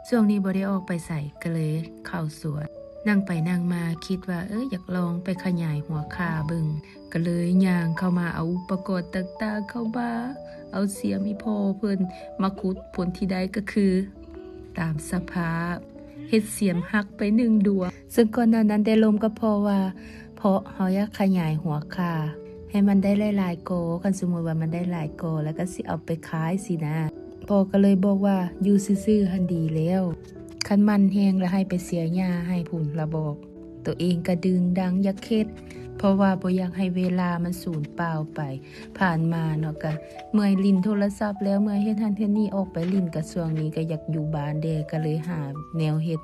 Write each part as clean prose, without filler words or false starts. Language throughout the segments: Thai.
ช่วงนี้บ่ได้ออกไปใส่ก็เลยเข้าสวนนั่งไปนั่งมาคิดว่าอยากลองไปขยายหัวคาเบิ่งก็เลยย่างเข้ามาเอาอุปกรณ์ต่างๆเข้ามาเอาเสียมอีพ่อเพิ่นมาขุดผลที่ได้ก็คือตามสภาพเฮ็ดเสียมหักไป1 ดวงซึ่งก่อนหน้านั้นได้ลมก็เพราะว่าเพราะเฮาอยากขยายหัวคาให้มันได้หลายๆโกคันสมมุติว่ามันได้หลายโกแล้วก็สิเอาไปขายสินะพ่อก็เลยบอกว่าอยู่ซื่อๆหันดีแล้วคันมันแห้งแล้วให้ไปเสียหญ้าให้พุ่นละบอกตัวเองก็ดึงดังอยากเฮ็ดเพราะว่าบ่อยากให้เวลามันสูญเปล่าไปผ่านมาเนาะก็เมื่อยลิ้นโทรศัพท์แล้วเมื่อยเฮ็ดหันเฮ็ดนี่ออกไปลิ้นก็ช่วงนี้ก็อยากอยู่บ้านเด้ก็เลยหาแนวเฮ็ด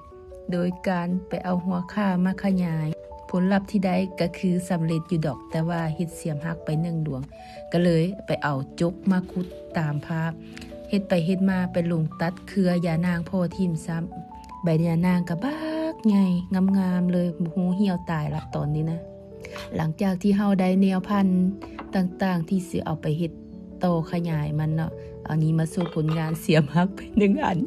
โดยการไปเอาหัวค่ามาขยายผลลัพธ์ที่ได้ก็คือสำเร็จอยู่ดอกแต่ว่าเฮ็ดเสียมหักไป1 ดวงก็เลยไปเอาจกมาขุดตามภาพเฮ็ดไปเฮ็ดมาไปลงตัดเครือยานางโพทิ่มซ้ำใบยานางก็บักใหญ่งามๆเลยหูเหี่ยวตายละตอนนี้นะหลังจากที่เฮาได้แนวพันธุ์ต่างๆที่สิเอาไปเฮ็ดโตขยายมันเนาะอันนี้มาสู่ผลงานเสียมหักไป1 อัน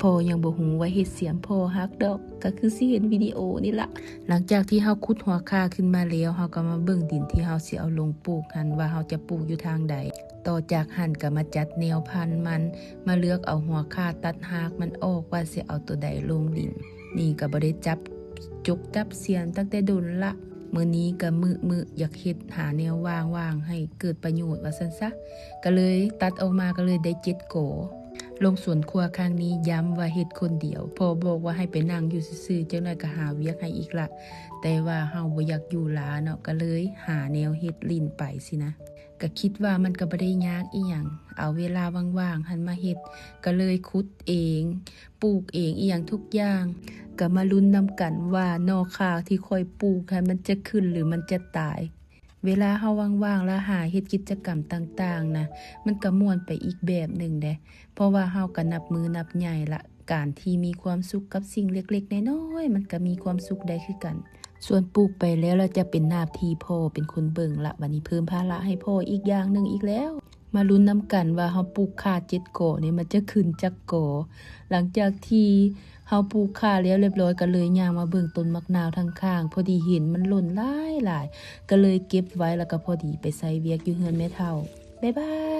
พอยังบ่ฮู้ว่าเฮ็ดเสียมพอฮักดอกก็คือสิเห็นวิดีโอนี่ล่ะหลังจากที่เฮาขุดหัวคาขึ้นมาแล้วเฮาก็มาเบิ่งดินที่เฮาสิเอาลงปลูกหันว่าเฮาจะปลูกอยู่ทางใดต่อจากหันก็มาจัดแนวพันธุ์มันมาเลือกเอาหัวคาตัดหากมันออกว่าสิเอาตัวใดลงดินนี่ก็บ่ได้จับจุกจับเสียมตั้งแต่โดนละมื้อนี้ก็มื้ออยากเฮ็ดหาแนวว่างๆให้เกิดประโยชน์ว่าซั่นซะก็เลยตัดออกมาก็เลยได้7 โกลงสวนครัวครั้งนี้ย้ำว่าเฮ็ดคนเดียวพอบอกว่าให้ไปนั่งอยู่ซื่อๆจังได๋ก็หาเวียกให้อีกละแต่ว่าเฮาบ่อยากอยู่หลาเนาะก็เลยหาแนวเฮ็ดลิ้นไปสินะก็คิดว่ามันก็บ่ได้ยากอีหยังเอาเวลาว่างๆหันมาเฮ็ดก็เลยขุดเองปลูกเองอีหยังทุกอย่างก็มาลุ้นนำกันว่านอข้าวที่ค่อยปลูกให้มันจะขึ้นหรือมันจะตายเวลาเฮาว่างๆแล้วหาเฮ็ดกิจกรรมต่างๆนะมันก็ม่วนไปอีกแบบหนึ่งเด้เพราะว่าเฮาก็นับมือนับใหญ่ละการที่มีความสุขกับสิ่งเล็กๆน้อยๆมันก็มีความสุขได้คือกันส่วนปลูกไปแล้วเราจะเป็นหน้าที่พ่อเป็นคนเบิ่งละวันนี้เพิ่มภาระให้พ่ออีกอย่างนึงอีกแล้วมาลุ้นนำกันว่าเฮาปลูกข่า7 โกนี่มันจะขึ้นจักโกหลังจากที่เฮาปลูกข่าแล้วเรียบร้อยก็เลยย่างมาเบิ่งต้นมะนาวทางข้างพอดีเห็นมันหล่นหลายก็เลยเก็บไว้แล้วก็พอดีไปใส่เวียกอยู่เฮือนแม่เฒ่าบ๊ายบาย